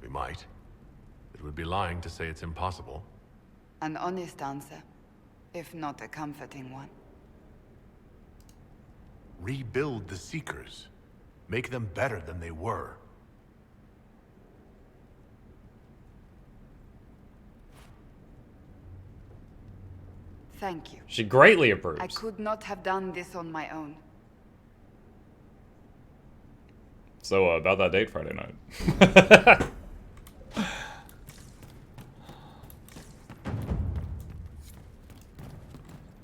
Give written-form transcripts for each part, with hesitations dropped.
We might. It would be lying to say it's impossible. An honest answer, if not a comforting one. Rebuild the Seekers. Make them better than they were. Thank you. She greatly approves. I could not have done this on my own. So, about that date Friday night.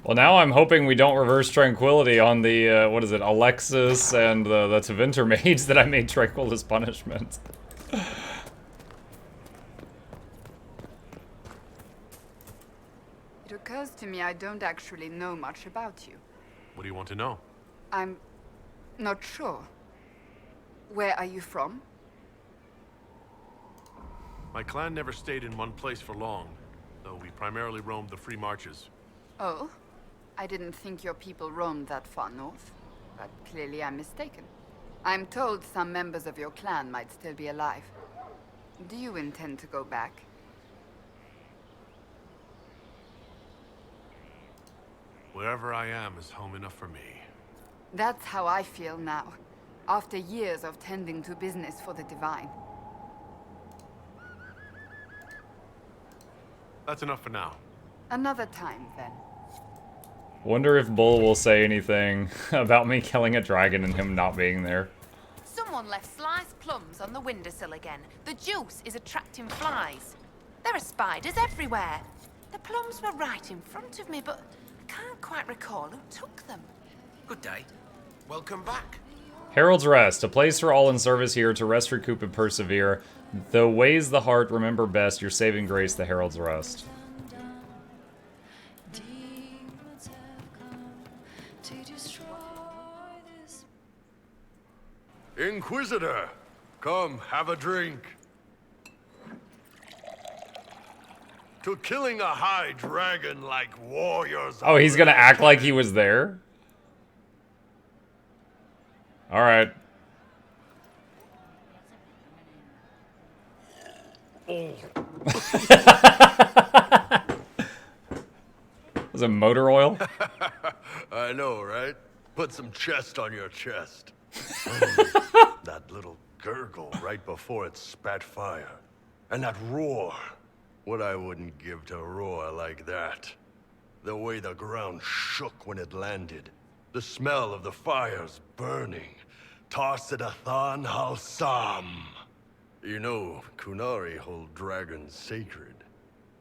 Well, now I'm hoping we don't reverse Tranquility on the, what is it, Alexis and the Tevinter maids that I made Tranquil as punishment. It occurs to me I don't actually know much about you. What do you want to know? I'm not sure. Where are you from? My clan never stayed in one place for long, though we primarily roamed the free marches. Oh? I didn't think your people roamed that far north, but clearly I'm mistaken. I'm told some members of your clan might still be alive. Do you intend to go back? Wherever I am is home enough for me. That's how I feel now, after years of tending to business for the Divine. That's enough for now. Another time, then. Wonder if Bull will say anything about me killing a dragon and him not being there. Someone left sliced plums on the windowsill again. The juice is attracting flies. There are spiders everywhere. The plums were right in front of me, but I can't quite recall who took them. Good day. Welcome back. Herald's Rest, a place for all in service here to rest, recoup, and persevere. The ways the heart remember best, your saving grace, the Herald's Rest. Inquisitor, come, have a drink. To killing a high dragon like warriors. Oh, he's gonna act like he was there? Alright. Was it motor oil? I know, right? Put some chest on your chest. That little gurgle right before it spat fire. And that roar. What I wouldn't give to roar like that. The way the ground shook when it landed. The smell of the fires burning. Tarsidathan Halsam. You know, Kunari hold dragons sacred.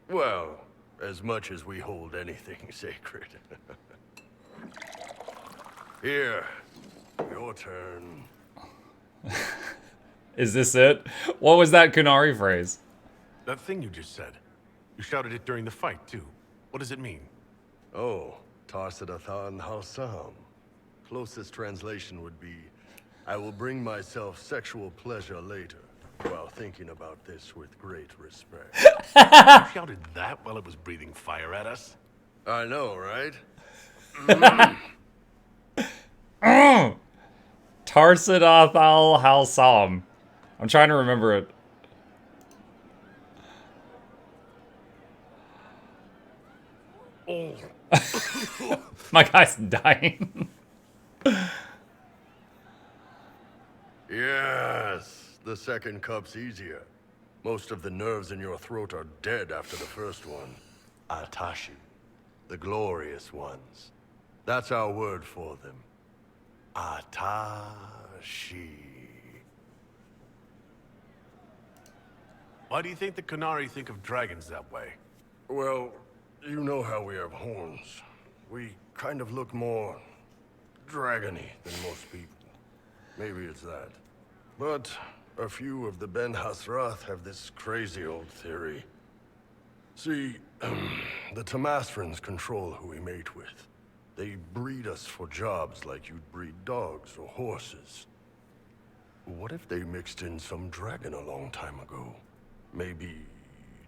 Well, as much as we hold anything sacred. Here, your turn. Is this it? What was that Kunari phrase? That thing you just said. You shouted it during the fight, too. What does it mean? Oh, Tarsidathan Halsam. Closest translation would be, I will bring myself sexual pleasure later, while thinking about this with great respect. You shouted that while it was breathing fire at us? I know, right? Tarsidath al Halsam. I'm trying to remember it. My guy's dying. Yes, the second cup's easier. Most of the nerves in your throat are dead after the first one. Atashi, the glorious ones. That's our word for them. Atashi. Why do you think the Kunari think of dragons that way? Well, you know how we have horns. We kind of look more dragony than most people. Maybe it's that. But a few of the Ben Hasrath have this crazy old theory. See, the Tamasrans control who we mate with. They breed us for jobs like you'd breed dogs or horses. What if they mixed in some dragon a long time ago? Maybe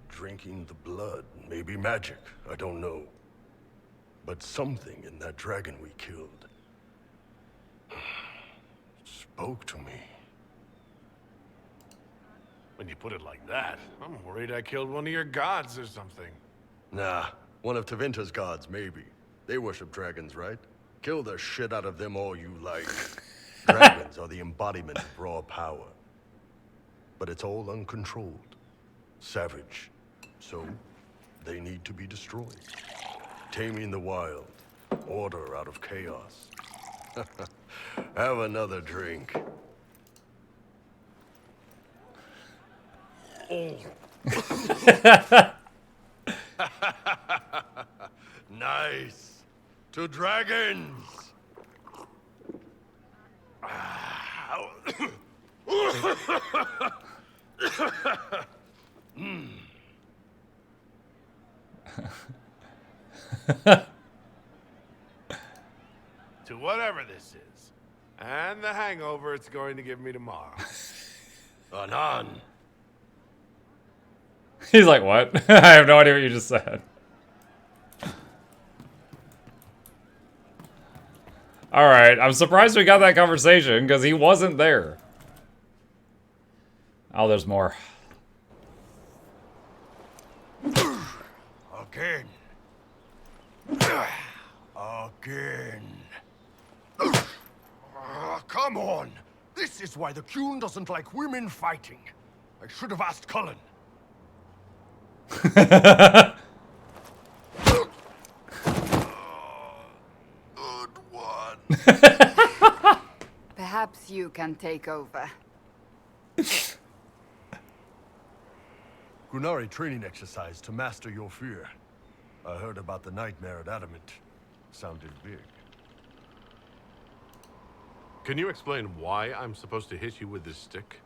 drinking the blood, maybe magic, I don't know. But something in that dragon we killed spoke to me. When you put it like that, I'm worried I killed one of your gods or something. Nah, one of Tevinter's gods, maybe. They worship dragons, right? Kill the shit out of them all you like. Dragons are the embodiment of raw power. But it's all uncontrolled. Savage. So, they need to be destroyed. Taming the wild. Order out of chaos. Have another drink. Oh. Nice. To dragons. To whatever this is. And the hangover it's going to give me tomorrow. Anan. He's like, what? I have no idea what you just said. Alright, I'm surprised we got that conversation, because he wasn't there. Oh, there's more. Again. Again. Come on! This is why the Qun doesn't like women fighting. I should have asked Cullen. Good one. Perhaps you can take over. Qunari training exercise to master your fear. I heard about the nightmare at Adamant. Sounded big. Can you explain why I'm supposed to hit you with this stick?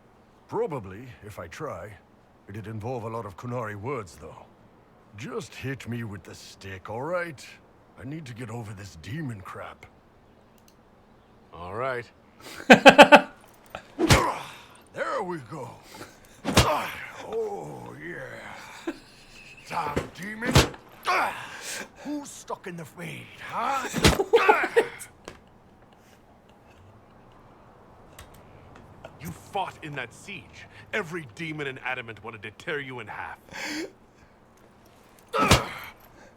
Probably, if I try. It'd involve a lot of Qunari words, though. Just hit me with the stick, all right? I need to get over this demon crap. All right. There we go. Oh, yeah. Damn demon. Who's stuck in the fade, huh? You fought in that siege. Every demon in Adamant wanted to tear you in half.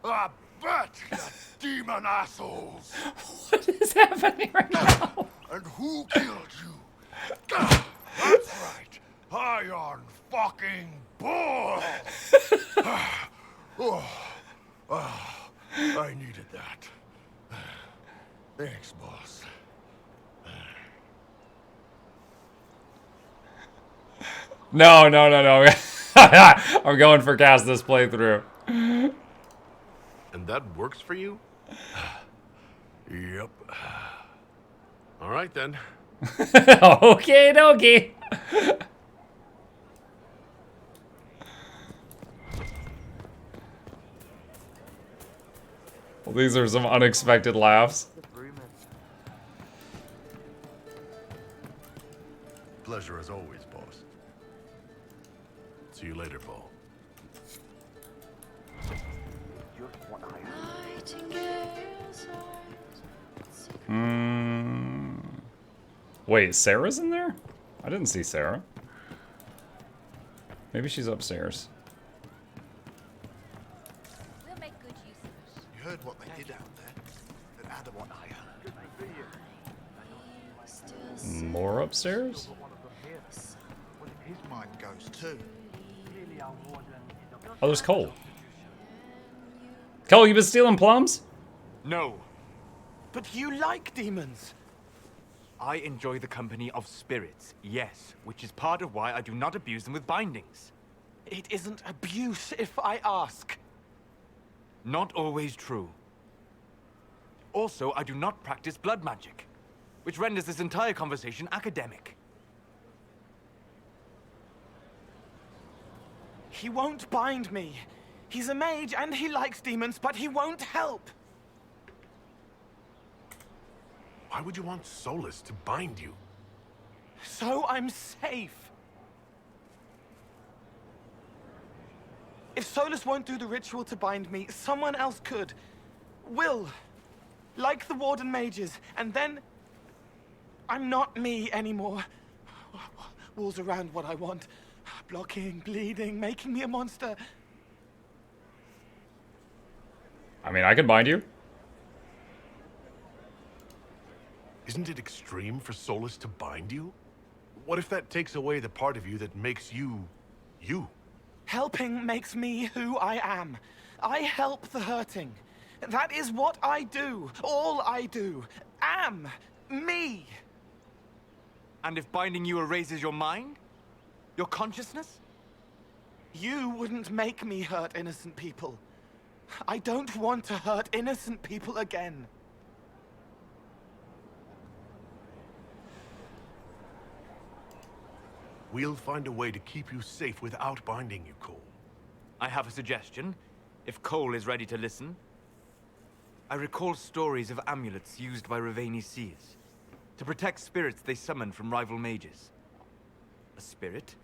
I bet, you demon assholes. What is happening right now? And who killed you? That's right. Iron fucking Bull. I needed that. Thanks, boss. No. I'm going for cast this playthrough. And that works for you? Yep. All right, then. Okay, dokie. Well, these are some unexpected laughs. Pleasure as always, boss. See you later, Paul. Wait, Sarah's in there? I didn't see Sarah. Maybe she's upstairs. We'll make good use of it. You heard what they did out there? At Adamant, I heard. More upstairs? His mind goes too. Oh, there's Cole. Cole, you been stealing plums? No. But you like demons. I enjoy the company of spirits, yes, which is part of why I do not abuse them with bindings. It isn't abuse, if I ask. Not always true. Also, I do not practice blood magic, which renders this entire conversation academic. He won't bind me. He's a mage and he likes demons, but he won't help. Why would you want Solus to bind you? So I'm safe. If Solus won't do the ritual to bind me, someone else could. Will. Like the Warden mages. And then I'm not me anymore. Walls around what I want. Blocking, bleeding, making me a monster. I mean, I could bind you. Isn't it extreme for Solus to bind you? What if that takes away the part of you that makes you, you? Helping makes me who I am. I help the hurting. That is what I do. All I do. Am. Me. And if binding you erases your mind? Your consciousness? You wouldn't make me hurt innocent people. I don't want to hurt innocent people again. We'll find a way to keep you safe without binding you, Cole. I have a suggestion, if Cole is ready to listen. I recall stories of amulets used by Raveni seers to protect spirits they summoned from rival mages. A spirit,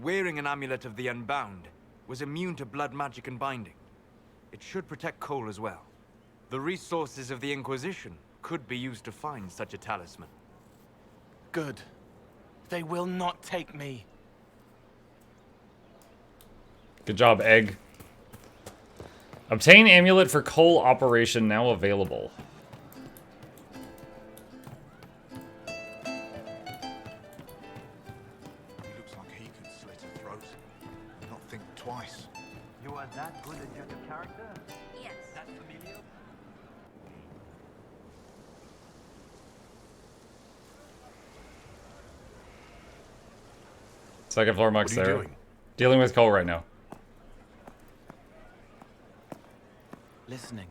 wearing an amulet of the Unbound, was immune to blood magic and binding. It should protect Cole as well. The resources of the Inquisition could be used to find such a talisman. Good. They will not take me. Good job, Egg. Obtain amulet for Cole operation now available. He looks like he could slit a throat. Not think twice. You are that good at your character? Yes. That familiar? Second floor, Mux What are you there. doing? Dealing with Cole right now. Listening.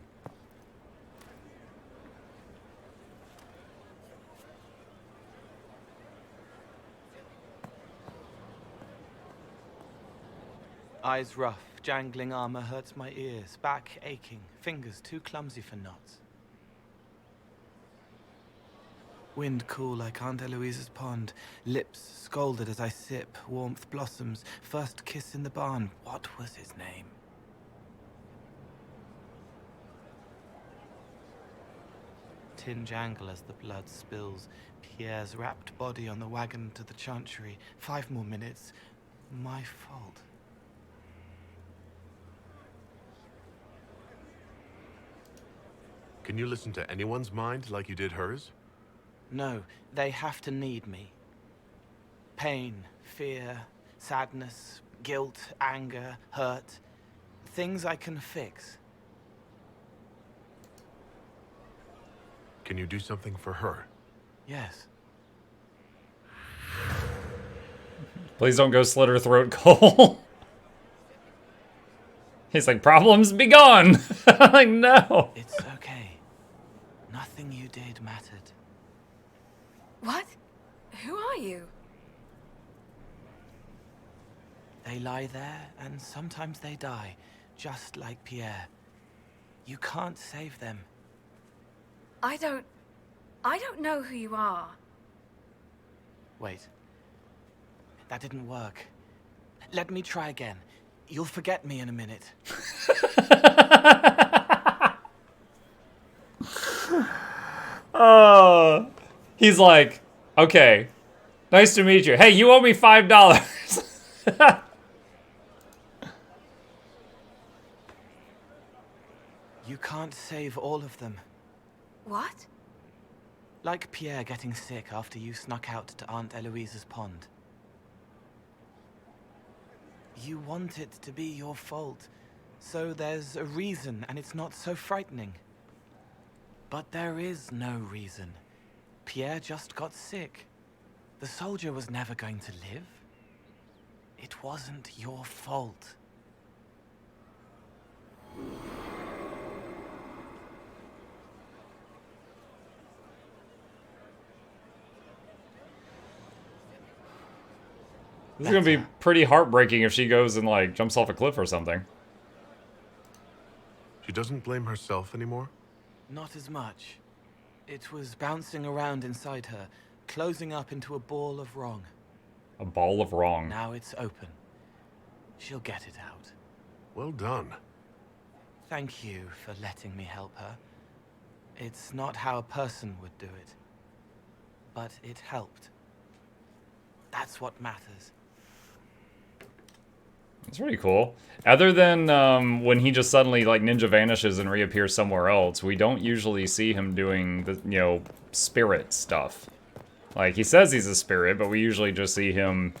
Eyes rough, jangling armor hurts my ears, back aching, fingers too clumsy for knots. Wind cool like Aunt Eloise's pond, lips scalded as I sip, warmth blossoms, first kiss in the barn. What was his name? Tin jangle as the blood spills, Pierre's wrapped body on the wagon to the chantry. 5 more minutes. My fault. Can you listen to anyone's mind like you did hers? No, they have to need me. Pain, fear, sadness, guilt, anger, hurt. Things I can fix. Can you do something for her? Yes. Please don't go slit her throat, Cole. He's like, problems be gone. I'm like, no. It's okay. Nothing you did mattered. What? Who are you? They lie there, and sometimes they die, just like Pierre. You can't save them. I don't know who you are. Wait. That didn't work. Let me try again. You'll forget me in a minute. Oh. He's like, okay, nice to meet you. Hey, you owe me $5. You can't save all of them. What? Like Pierre getting sick after you snuck out to Aunt Eloise's pond. You want it to be your fault, so there's a reason and it's not so frightening. But there is no reason. Pierre just got sick. The soldier was never going to live. It wasn't your fault. This is gonna be pretty heartbreaking if she goes and like jumps off a cliff or something. She doesn't blame herself anymore? Not as much. It was bouncing around inside her, closing up into a ball of wrong. A ball of wrong. Now it's open. She'll get it out. Well done. Thank you for letting me help her. It's not how a person would do it. But it helped. That's what matters. It's pretty cool. Other than when he just suddenly like ninja vanishes and reappears somewhere else, we don't usually see him doing the, you know, spirit stuff. Like, he says he's a spirit, but we usually just see him,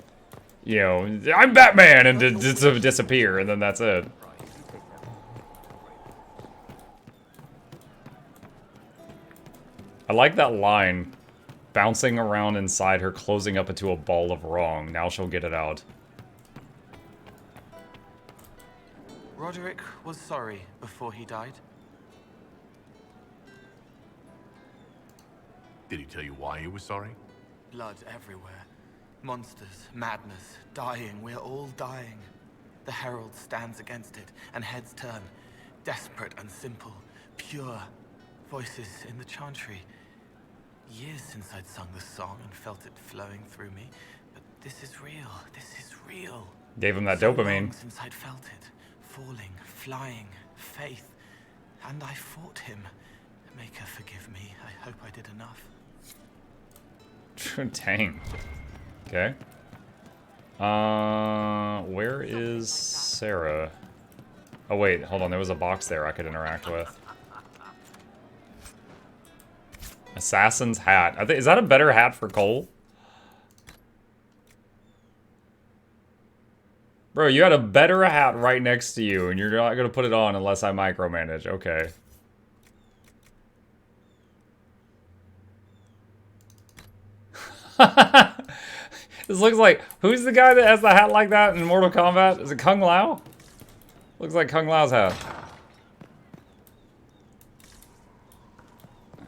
you know, I'm Batman, and disappear, and then that's it. I like that line, bouncing around inside her, closing up into a ball of wrong. Now she'll get it out. Roderick was sorry before he died. Did he tell you why he was sorry? Blood everywhere. Monsters, madness, dying. We're all dying. The Herald stands against it, and heads turn. Desperate and simple. Pure. Voices in the chantry. Years since I'd sung the song and felt it flowing through me. But this is real. This is real. Gave him that So dopamine. long since I'd felt it. Falling, flying, faith. And I fought him. Maker, forgive me. I hope I did enough. Dang. Okay. Where is Sarah? Oh wait, hold on, there was a box there I could interact with. Assassin's hat. I think, is that a better hat for Cole? Bro, you had a better hat right next to you, and you're not gonna put it on unless I micromanage. Okay. This looks like, who's the guy that has the hat like that in Mortal Kombat? Is it Kung Lao? Looks like Kung Lao's hat.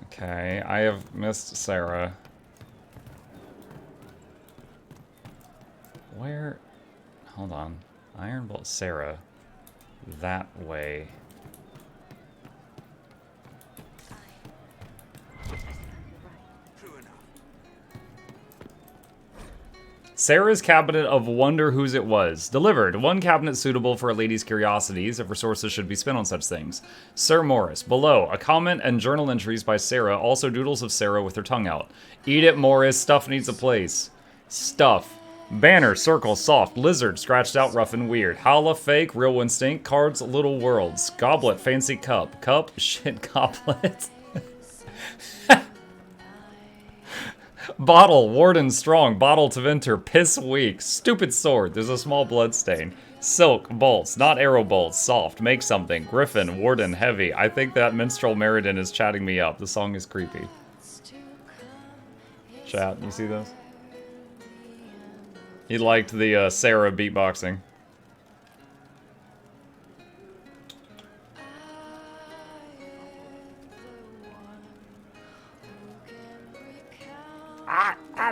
Okay, I have missed Sarah. Where? Hold on. Iron Bolt Sarah. That way. Sarah's cabinet of wonder whose it was. Delivered. One cabinet suitable for a lady's curiosities, if resources should be spent on such things. Sir Morris. Below, a comment and journal entries by Sarah, also doodles of Sarah with her tongue out. Eat it, Morris. Stuff needs a place. Stuff. Banner, circle, soft, lizard, scratched out, rough and weird. Holla, fake, real instinct, cards, little worlds. Goblet, fancy cup. Cup, shit, goblet. Bottle, Warden strong, bottle to venter, piss weak, stupid sword, there's a small blood stain. Silk, bolts, not arrow bolts, soft, make something, Griffin, Warden, heavy. I think that minstrel Meriden is chatting me up. The song is creepy. Chat, you see this? He liked the Sarah beatboxing.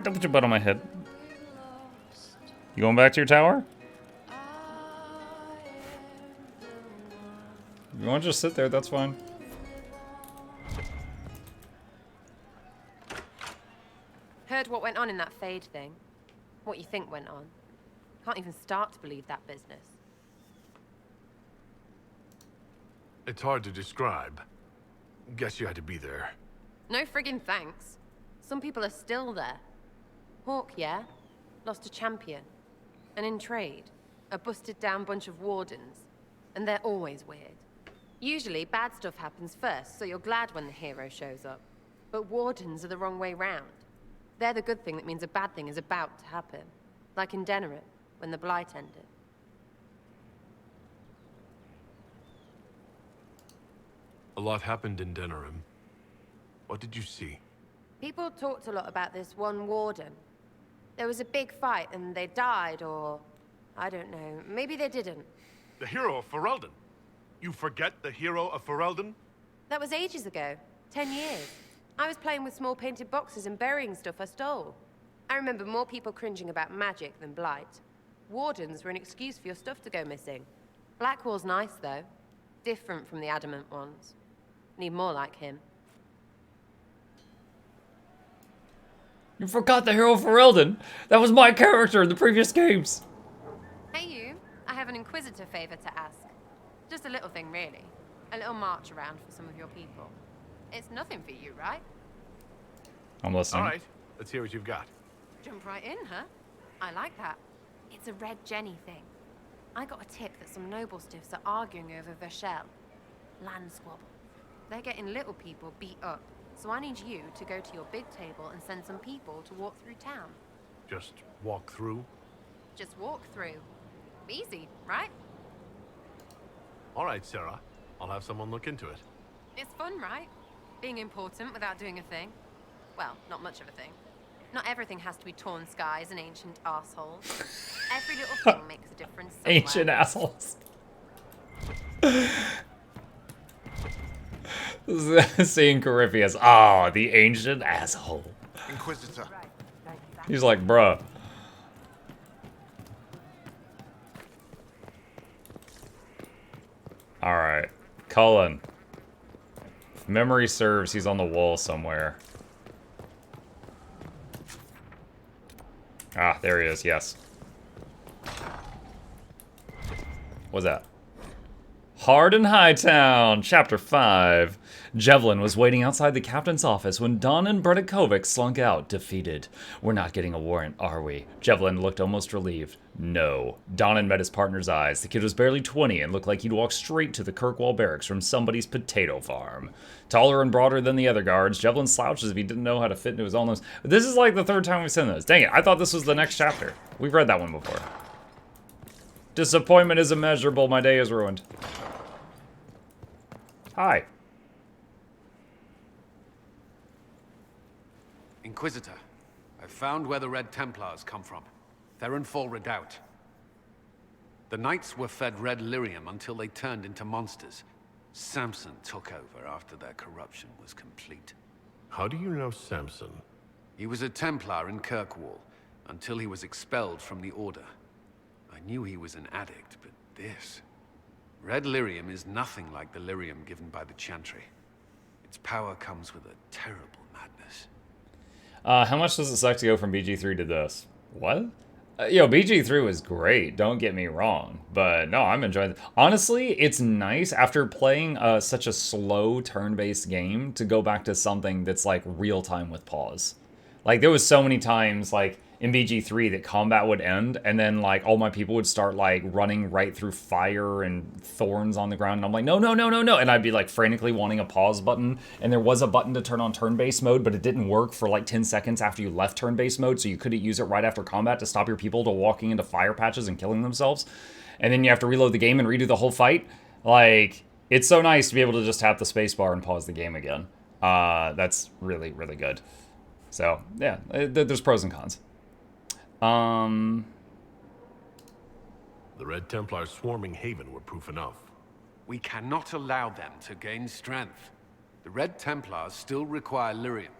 Don't put your butt on my head. You going back to your tower? You want to just sit there, that's fine. Heard what went on in that Fade thing. What you think went on. Can't even start to believe that business. It's hard to describe. Guess you had to be there. No friggin' thanks. Some people are still there. Hawk, yeah? Lost a champion. And in trade, a busted down bunch of wardens. And they're always weird. Usually, bad stuff happens first, so you're glad when the hero shows up. But wardens are the wrong way round. They're the good thing that means a bad thing is about to happen. Like in Denerim, when the Blight ended. A lot happened in Denerim. What did you see? People talked a lot about this one warden. There was a big fight and they died, or... I don't know. Maybe they didn't. The hero of Ferelden. You forget the hero of Ferelden? That was ages ago. 10 years. I was playing with small painted boxes and burying stuff I stole. I remember more people cringing about magic than Blight. Wardens were an excuse for your stuff to go missing. Blackwall's nice, though. Different from the adamant ones. Need more like him. You forgot the hero for Elden. That was my character in the previous games. Hey you, I have an Inquisitor favor to ask. Just a little thing, really. A little march around for some of your people. It's nothing for you, right? I'm listening. All right, let's hear what you've got. Jump right in, huh? I like that. It's a red Jenny thing. I got a tip that some noble stiffs are arguing over Vershel. Land squabble. They're getting little people beat up. So I need you to go to your big table and send some people to walk through town. Just walk through? Just walk through. Easy, right? All right, Sarah. I'll have someone look into it. It's fun, right? Being important without doing a thing. Well, not much of a thing. Not everything has to be torn skies and ancient assholes. Every little thing makes a difference somewhere. Ancient assholes. Seeing Corypheus. Ah, the ancient asshole. Inquisitor. He's like, bruh. Alright. Cullen. If memory serves, he's on the wall somewhere. Ah, there he is, yes. What's that? Hard in Hightown, Chapter 5. Jevlin was waiting outside the captain's office when Don and Bredikovic slunk out, defeated. We're not getting a warrant, are we? Jevlin looked almost relieved. No. Donnan met his partner's eyes. The kid was barely 20 and looked like he'd walked straight to the Kirkwall barracks from somebody's potato farm. Taller and broader than the other guards, Jevlin slouched as if he didn't know how to fit into his own limbs. This is like the third time we've seen this. Dang it, I thought this was the next chapter. We've read that one before. Disappointment is immeasurable. My day is ruined. Hi. Inquisitor, I've found where the Red Templars come from. Therenfall Redoubt. The Knights were fed red lyrium until they turned into monsters. Samson took over after their corruption was complete. How do you know Samson? He was a Templar in Kirkwall, until he was expelled from the Order. I knew he was an addict, but this... Red lyrium is nothing like the lyrium given by the Chantry. Its power comes with a terrible madness. How much does it suck to go from BG3 to this? What? Yo, BG3 was great, don't get me wrong. But no, I'm enjoying it. Honestly, it's nice after playing such a slow turn-based game to go back to something that's like real-time with pause. Like, there was so many times, like, in BG3 that combat would end, and then, like, all my people would start, like, running right through fire and thorns on the ground, and I'm like, no, no, no, no, no, and I'd be, like, frantically wanting a pause button, and there was a button to turn on turn-based mode, but it didn't work for, like, 10 seconds after you left turn-based mode, so you couldn't use it right after combat to stop your people to walking into fire patches and killing themselves, and then you have to reload the game and redo the whole fight. Like, it's so nice to be able to just tap the spacebar and pause the game again. That's really, really good. So, yeah, there's pros and cons. The Red Templars swarming Haven were proof enough. We cannot allow them to gain strength. The Red Templars still require lyrium.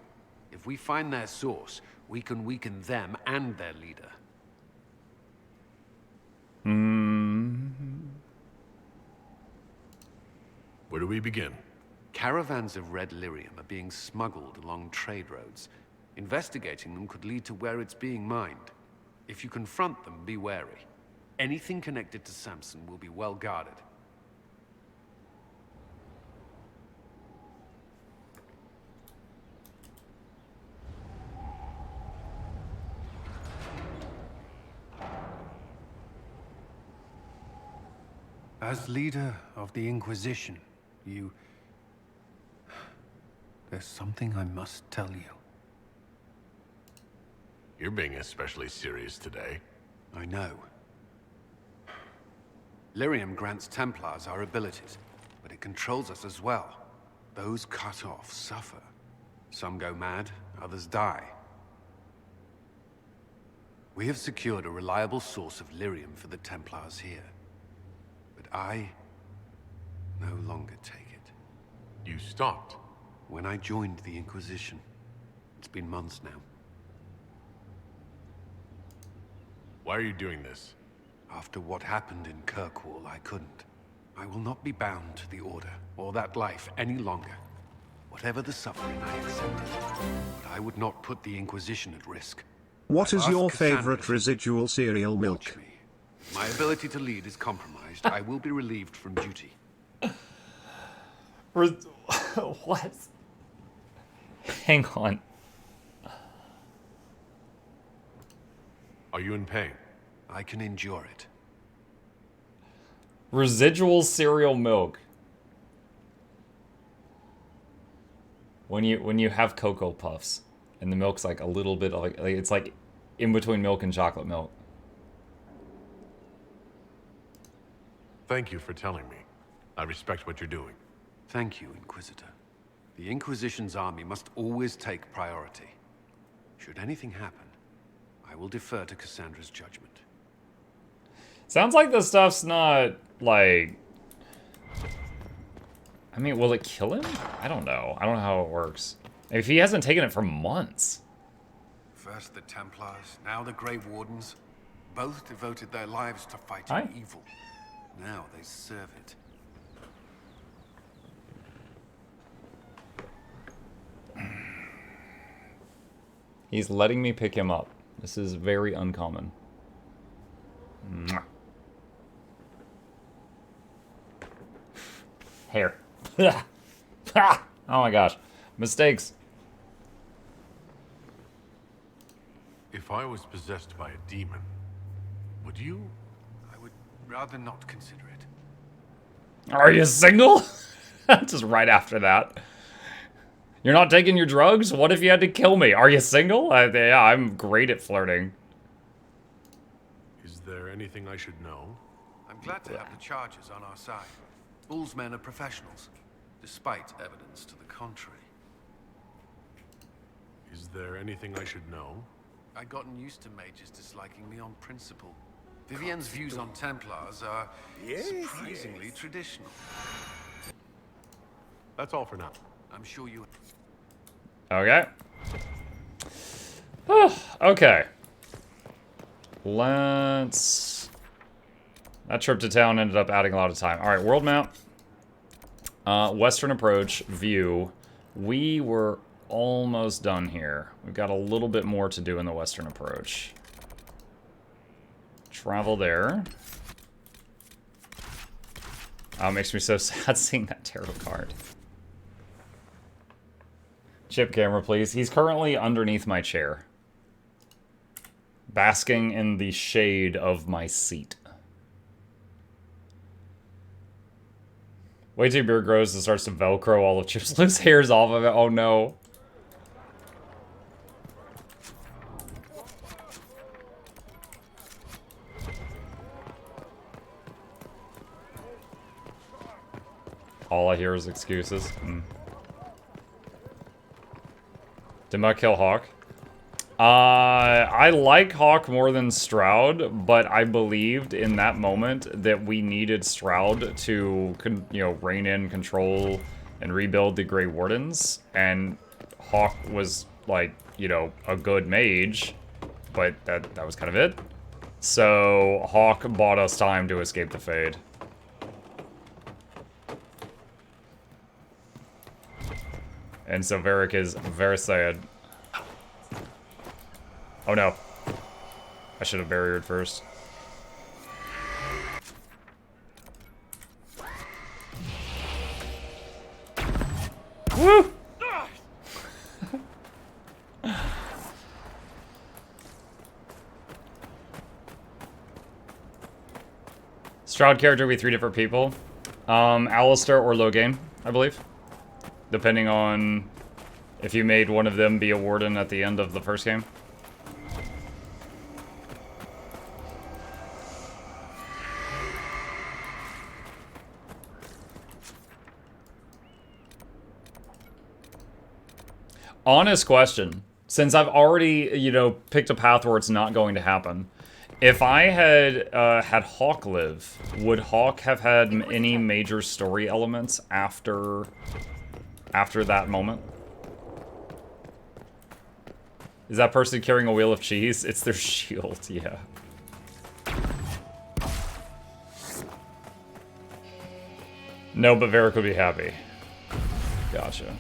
If we find their source, we can weaken them and their leader. Where do we begin? Caravans of red lyrium are being smuggled along trade roads. Investigating them could lead to where it's being mined. If you confront them, be wary. Anything connected to Samson will be well guarded. As leader of the Inquisition, there's something I must tell you. You're being especially serious today. I know. Lyrium grants Templars our abilities, but it controls us as well. Those cut off suffer. Some go mad, others die. We have secured a reliable source of lyrium for the Templars here. But I no longer take it. You stopped? When I joined the Inquisition. It's been months now. Why are you doing this? After what happened in Kirkwall, I couldn't. I will not be bound to the Order, or that life, any longer. Whatever the suffering, I accepted. But I would not put the Inquisition at risk. What is Ask your Cassandra favorite residual cereal milk? me. My ability to lead is compromised. I will be relieved from duty. What? Hang on. Are you in pain? I can endure it. Residual cereal milk. When you have Cocoa Puffs and the milk's like a little bit like it's like in between milk and chocolate milk. Thank you for telling me. I respect what you're doing. Thank you, Inquisitor. The Inquisition's army must always take priority. Should anything happen, I will defer to Cassandra's judgment. Sounds like this stuff's not, like... I mean, will it kill him? I don't know. I don't know how it works. If he hasn't taken it for months. First the Templars, now the Grey Wardens. Both devoted their lives to fighting evil. Now they serve it. He's letting me pick him up. This is very uncommon. Mwah. Hair. Oh my gosh. Mistakes. If I was possessed by a demon, would you? I would rather not consider it. Are you single? Just right after that. You're not taking your drugs? What if you had to kill me? Are you single? Yeah, I'm great at flirting. Is there anything I should know? I'm glad to have the charges on our side. Bull's men are professionals, despite evidence to the contrary. Is there anything I should know? I'd gotten used to mages disliking me on principle. Vivienne's views on Templars are surprisingly traditional. That's all for now. I'm sure you... Okay. Okay. Let's... That trip to town ended up adding a lot of time. Alright, world map. Western approach, view. We were almost done here. We've got a little bit more to do in the western approach. Travel there. Makes me so sad seeing that tarot card. Chip camera, please. He's currently underneath my chair. Basking in the shade of my seat. Wait till your beard grows and starts to Velcro all of Chip's loose hairs off of it. Oh no. All I hear is excuses. Did I kill Hawk? I like Hawk more than Stroud, but I believed in that moment that we needed Stroud to, rein in, control, and rebuild the Grey Wardens. And Hawk was, like, a good mage, but that was kind of it. So Hawk bought us time to escape the Fade. And so Varric is very sad. Oh no. I should have barriered first. Woo! Stroud character will be 3 different people. Alistair or Logain, I believe. Depending on if you made one of them be a warden at the end of the first game. Honest question. Since I've already, picked a path where it's not going to happen, if I had had Hawk live, would Hawk have had any major story elements after that moment? Is that person carrying a wheel of cheese? It's their shield, yeah. No, but Varric would be happy. Gotcha.